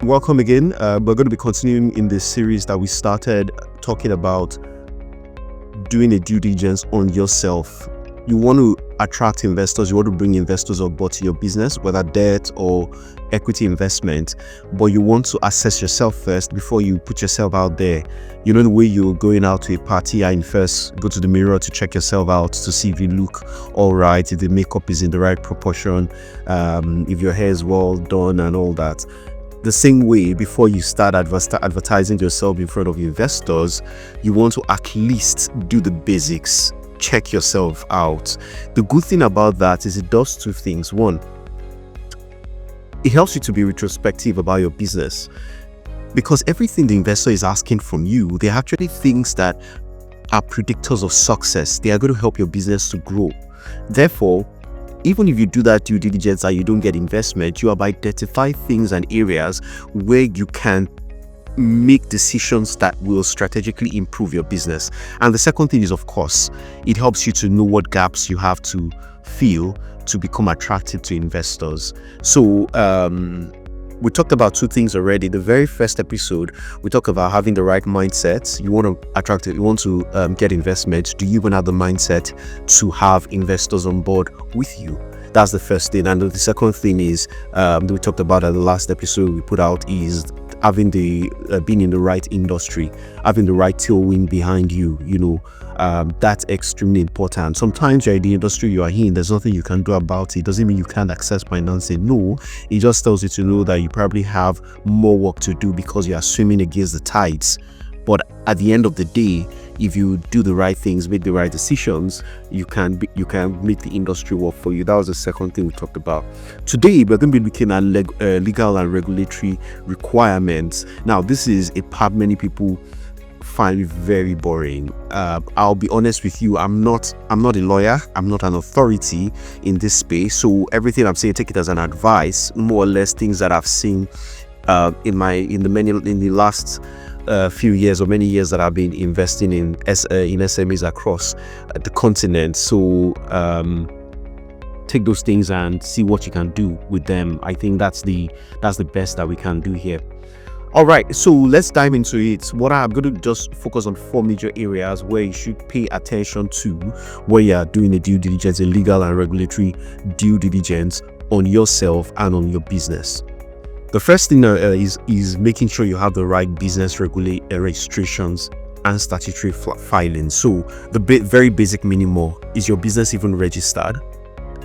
Welcome again. We're going to be continuing in this series that we started talking about doing a due diligence on yourself. You want to attract investors, you want to bring investors on board to your business, whether debt or equity investment, but you want to assess yourself first before you put yourself out there. You know, the way you're going out to a party and first go to the mirror to check yourself out to see if you look all right, if the makeup is in the right proportion, if your hair is well done and all that. The same way, before you start advertising yourself in front of investors, you want to at least do the basics. Check yourself out. The good thing about that is it does two things. One, it helps you to be retrospective about your business, because everything the investor is asking from you, they're actually things that are predictors of success. They are going to help your business to grow. Therefore, even if you do that due diligence and you don't get investment, you have identified things and areas where you can make decisions that will strategically improve your business. And the second thing is, of course, it helps you to know what gaps you have to fill to become attractive to investors. So we talked about two things already. The very first episode, we talked about having the right mindset. You want to attract it, you want to get investment. Do you even have the mindset to have investors on board with you? That's the first thing. And the second thing is, we talked about at the last episode we put out, is having the being in the right industry, having the right tailwind behind you. You know, that's extremely important. Sometimes you're in the industry you are in, there's nothing you can do about it. Doesn't mean you can't access financing. No, it just tells you to know that you probably have more work to do because you are swimming against the tides. But at the end of the day, if you do the right things, make the right decisions, you can make the industry work for you. That was the second thing we talked about. Today, we're going to be looking at legal and regulatory requirements. Now, this is a part many people find very boring. I'll be honest with you, I'm not a lawyer, I'm not an authority in this space. So everything I'm saying, take it as an advice, more or less things that I've seen in the last few years or many years that I've been investing in SMEs across the continent. So take those things and see what you can do with them. I think that's the best that we can do here. All right, so let's dive into it. What I'm going to just focus on 4 major areas where you should pay attention to when you are doing a due diligence, a legal and regulatory due diligence on yourself and on your business. The first thing is making sure you have the right business registrations and statutory filings. So the very basic minimum, is your business even registered?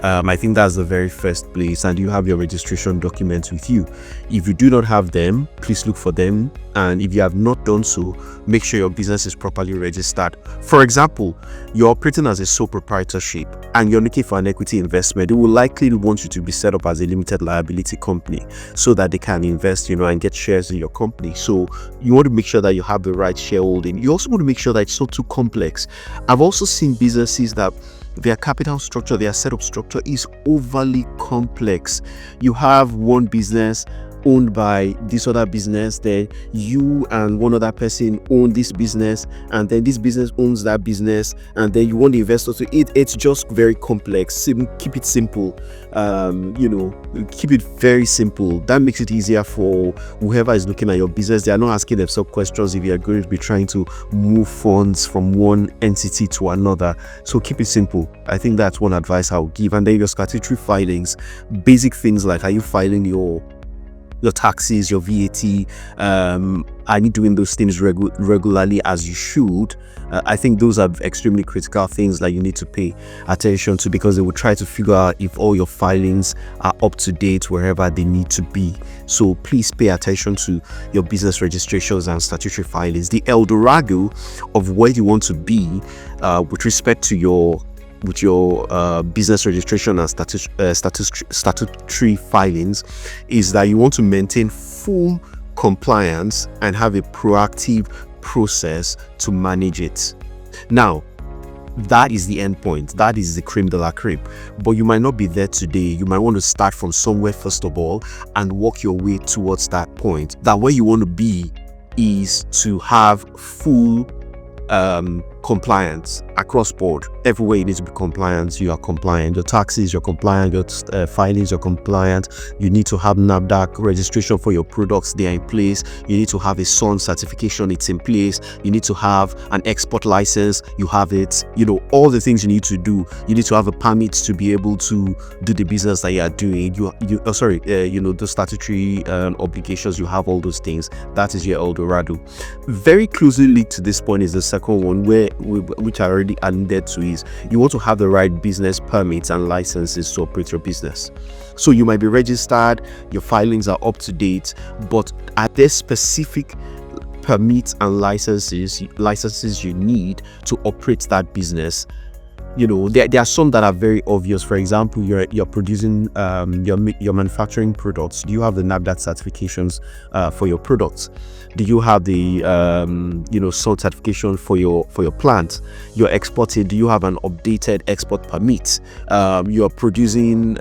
I think that's the very first place. And you have your registration documents with you. If you do not have them, please look for them. And if you have not done so, make sure your business is properly registered. For example, you're operating as a sole proprietorship and you're looking for an equity investment. They will likely want you to be set up as a limited liability company so that they can invest, and get shares in your company. So you want to make sure that you have the right shareholding. You also want to make sure that it's not too complex. I've also seen businesses that their capital structure, their setup structure is overly complex. You have one business owned by this other business, then you and one other person own this business, and then this business owns that business, and then you want the investor to it's just very complex. Keep it simple. Keep it very simple. That makes it easier for whoever is looking at your business. They are not asking themselves questions if you are going to be trying to move funds from one entity to another. So keep it simple. I think that's one advice I would give. And then your statutory filings, basic things like, are you filing your taxes, your VAT? Are you doing those things regularly as you should? I think those are extremely critical things that you need to pay attention to, because they will try to figure out if all your filings are up to date wherever they need to be. So please pay attention to your business registrations and statutory filings. The Eldorado of where you want to be with respect to your business registration and statutory filings is that you want to maintain full compliance and have a proactive process to manage it. Now, that is the end point. That is the creme de la creme. But you might not be there today. You might want to start from somewhere first of all and work your way towards that point. That where you want to be is to have full compliance across board. Everywhere you need to be compliant, you are compliant. Your taxes, you're compliant. Your filings, you're compliant. You need to have NAFDAC registration for your products, they are in place. You need to have a SON certification, it's in place. You need to have an export license, you have it. All the things you need to do. You need to have a permit to be able to do the business that you are doing. The statutory obligations, you have all those things. That is your Eldorado. Very closely linked to this point is the second one, which I already alluded to, is you want to have the right business permits and licenses to operate your business. So you might be registered, your filings are up to date, but are there specific permits and licenses you need to operate that business? There are some that are very obvious. For example, you're producing your manufacturing products. Do you have the NAFDAC certifications for your products? Do you have the SON certification for your plant? You're exporting. Do you have an updated export permit? You're producing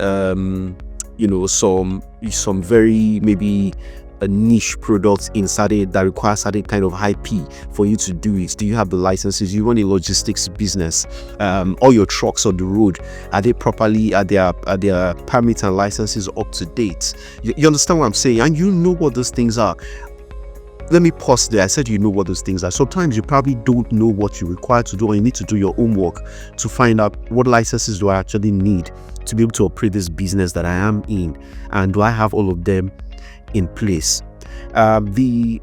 some very maybe a niche product that requires certain kind of IP for you to do it. Do you have the licenses? You run a logistics business. All your trucks on the road, are they properly, are their permits and licenses up to date? You understand what I'm saying? And you know what those things are. Let me pause there. I said you know what those things are. Sometimes you probably don't know what you require to do, or you need to do your homework to find out what licenses do I actually need to be able to operate this business that I am in, and do I have all of them in place? The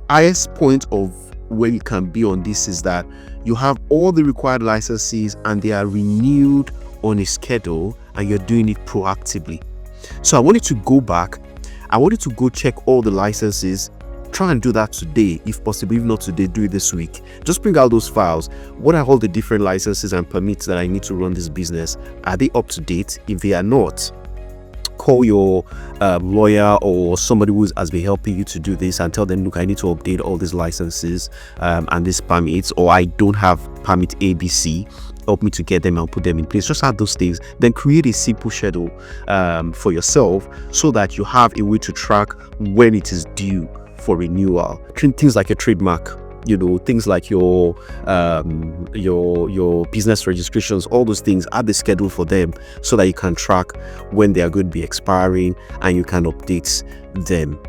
highest point of where you can be on this is that you have all the required licenses and they are renewed on a schedule, and you're doing it proactively. So I want you to go back. I want you to go check all the licenses. Try and do that today, if possible. If not today, do it this week. Just bring out those files. What are all the different licenses and permits that I need to run this business? Are they up to date? If they are not, call your lawyer or somebody who has been helping you to do this and tell them, look, I need to update all these licenses and these permits, or I don't have permit ABC. Help me to get them and put them in place. Just add those things. Then create a simple schedule for yourself, so that you have a way to track when it is due for renewal. Things like a trademark, things like your business registrations, all those things. Add the schedule for them so that you can track when they are going to be expiring and you can update them.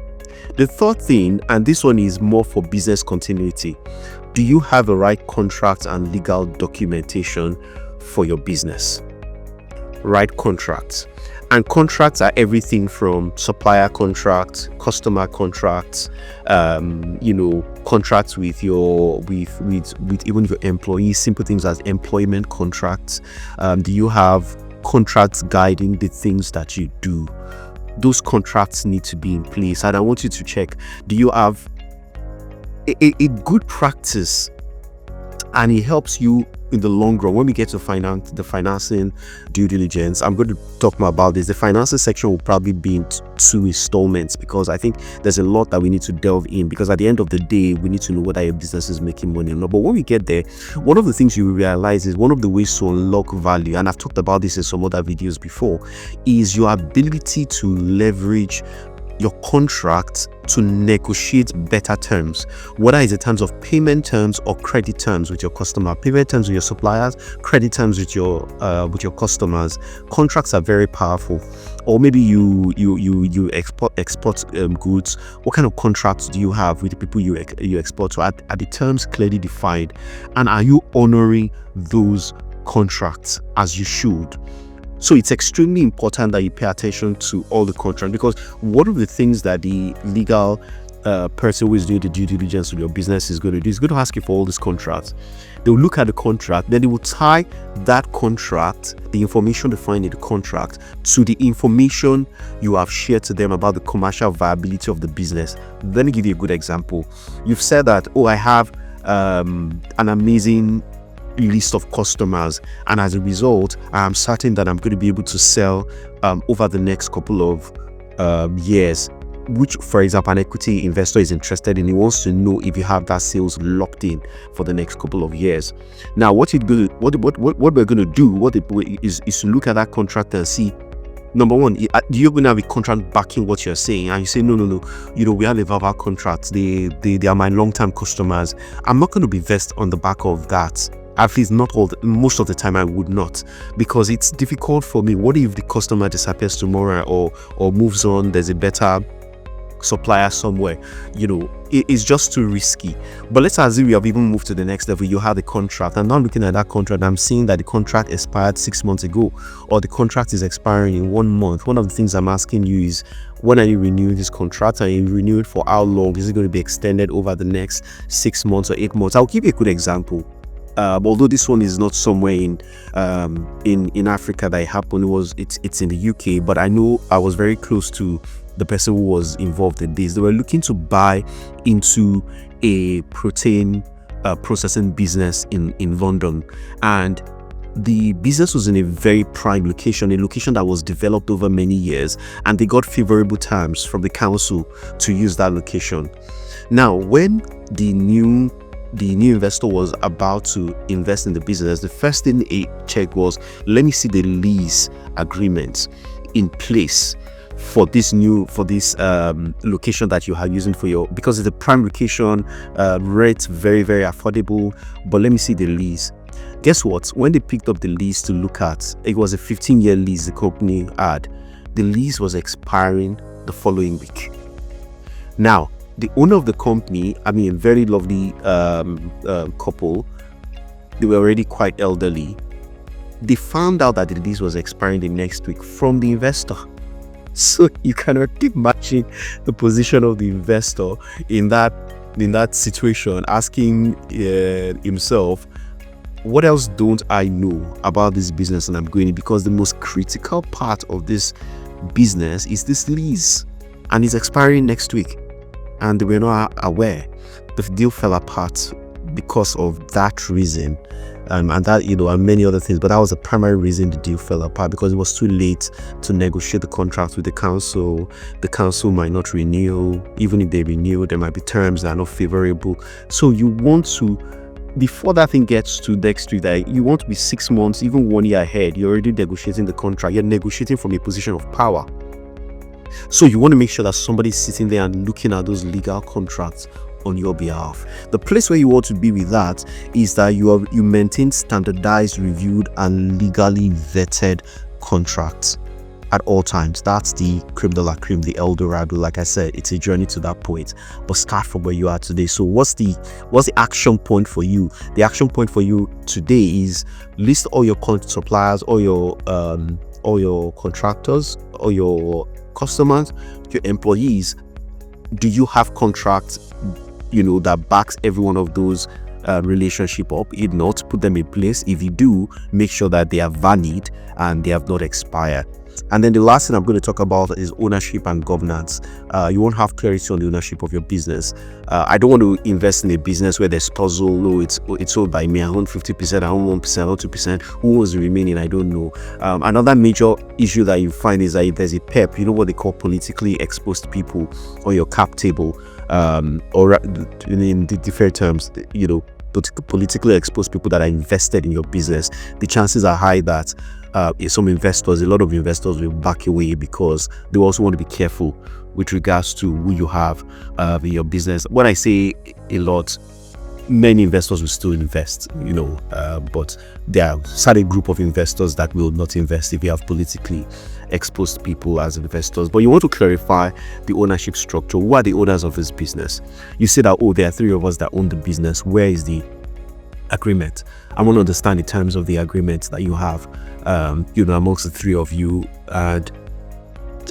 The third thing, and this one is more for business continuity, do you have the right contract and legal documentation for your business? Right contracts. And contracts are everything from supplier contracts, customer contracts, contracts with even your employees, simple things as employment contracts. Do you have contracts guiding the things that you do? Those contracts need to be in place. And I want you to check, do you have a good practice? And it helps you in the long run. When we get to the financing due diligence, I'm going to talk more about this. The financing section will probably be in 2 installments, because I think there's a lot that we need to delve in, because at the end of the day, we need to know whether your business is making money or not. But when we get there, one of the things you will realize is one of the ways to unlock value, and I've talked about this in some other videos before, is your ability to leverage your contract to negotiate better terms, whether it's in terms of payment terms or credit terms with your customer. Payment terms with your suppliers, credit terms with your customers. Contracts are very powerful. Or maybe you export goods. What kind of contracts do you have with the people you export to? Are the terms clearly defined, and are you honoring those contracts as you should? So it's extremely important that you pay attention to all the contracts, because one of the things that the legal person who is doing the due diligence of your business is going to do is going to ask you for all these contracts. They will look at the contract, then they will tie that contract, the information defined in the contract, to the information you have shared to them about the commercial viability of the business. Let me give you a good example. You've said that, I have an amazing list of customers, and as a result, I am certain that I'm going to be able to sell over the next couple of years, which, for example, an equity investor is interested in. He wants to know if you have that sales locked in for the next couple of years. Now, what we're going to do is to look at that contract and see number one, do you even have a contract backing what you're saying? And you say, no, we have a verbal contract. They are my long-term customers. I'm not going to be vested on the back of that. At least not most of the time I would not, because it's difficult for me. What if the customer disappears tomorrow or moves on? There's a better supplier somewhere. It's just too risky. But let's assume you have even moved to the next level. You have the contract. I'm not looking at that contract. I'm seeing that the contract expired 6 months ago, or the contract is expiring in 1 month. One of the things I'm asking you is, when are you renewing this contract? Are you renewing it for how long? Is it going to be extended over the next 6 months or 8 months? I'll give you a good example. Although this one is not somewhere in Africa that it happened, it's in the UK. But I know I was very close to the person who was involved in this. They were looking to buy into a protein processing business in London, and the business was in a very prime location, a location that was developed over many years, and they got favorable terms from the council to use that location. Now, when the new investor was about to invest in the business, the first thing he checked was, let me see the lease agreement in place for this location that you are using because it's a prime location, rate very, very affordable, but let me see the lease. Guess what? When they picked up the lease to look at, it was a 15-year lease the company had. The lease was expiring the following week. Now, the owner of the company, a very lovely couple, they were already quite elderly. They found out that the lease was expiring the next week from the investor. So you cannot imagine the position of the investor in that situation, asking himself, what else don't I know about this business and I'm going in? Because the most critical part of this business is this lease, and it's expiring next week. And they were not aware. The deal fell apart because of that reason, and that, and many other things. But that was the primary reason the deal fell apart, because it was too late to negotiate the contract with the council. The council might not renew. Even if they renew, there might be terms that are not favorable. So you want to, before that thing gets to next week, that you want to be 6 months, even 1 year ahead. You're already negotiating the contract. You're negotiating from a position of power. So you want to make sure that somebody's sitting there and looking at those legal contracts on your behalf. The place where you want to be with that is that you maintain standardized, reviewed, and legally vetted contracts at all times. That's the creme de la creme, the El Dorado. Like I said, it's a journey to that point, but start from where you are today. So what's the action point for you? The action point for you today is list all your suppliers, all your contractors, all your customers, your employees. Do you have contracts that backs every one of those relationship up? If not, put them in place. If you do, make sure that they are valid and they have not expired. And then the last thing I'm going to talk about is ownership and governance. You won't have clarity on the ownership of your business. I don't want to invest in a business where there's puzzle. No, it's owned by me. I own 50%, I own 1%, I own 2%. Who owns the remaining? I don't know. Another major issue that you find is that if there's a PEP, what they call politically exposed people, on your cap table, or in the different terms, politically exposed people that are invested in your business, the chances are high that a lot of investors will back away, because they also want to be careful with regards to who you have in your business. When I say a lot, many investors will still invest, but there are a certain group of investors that will not invest if you have politically exposed people as investors. But you want to clarify the ownership structure. Who are the owners of this business? You say that, there are 3 of us that own the business. Where is the agreement? I want to understand the terms of the agreement that you have, amongst the 3 of you, and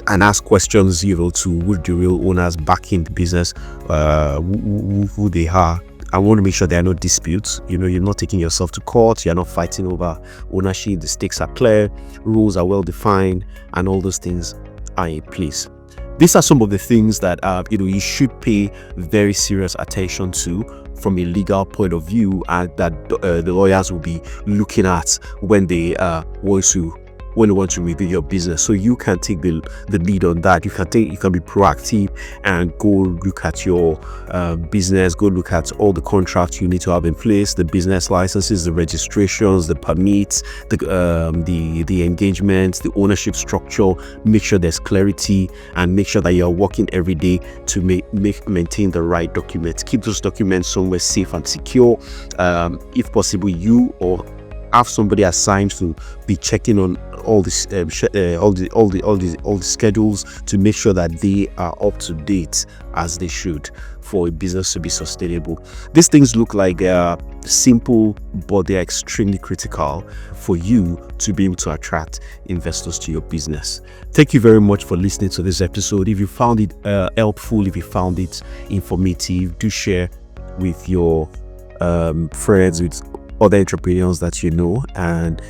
ask questions, to who the real owners backing the business, who they are. I want to make sure there are no disputes. You're not taking yourself to court. You're not fighting over ownership. The stakes are clear, rules are well defined, and all those things are in place. These are some of the things that you should pay very serious attention to from a legal point of view, and that the lawyers will be looking at when they want to when you want to review your business. So you can take the lead on that. You can be proactive and go look at your business, go look at all the contracts you need to have in place, the business licenses, the registrations, the permits, the engagements, the ownership structure. Make sure there's clarity, and make sure that you're working every day to maintain the right documents. Keep those documents somewhere safe and secure. If possible, you or have somebody assigned to be checking on all the schedules to make sure that they are up to date as they should for a business to be sustainable. These things look like they are simple, but they are extremely critical for you to be able to attract investors to your business. Thank you very much for listening to this episode. If you found it helpful, if you found it informative, do share with your friends, with other entrepreneurs that you know, and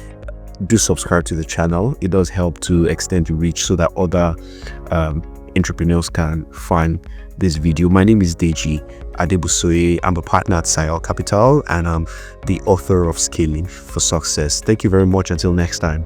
do subscribe to the channel. It does help to extend the reach so that other entrepreneurs can find this video. My name is Deji Adebusoye. I'm a partner at Sayal Capital, and I'm the author of Scaling for Success. Thank you very much. Until next time.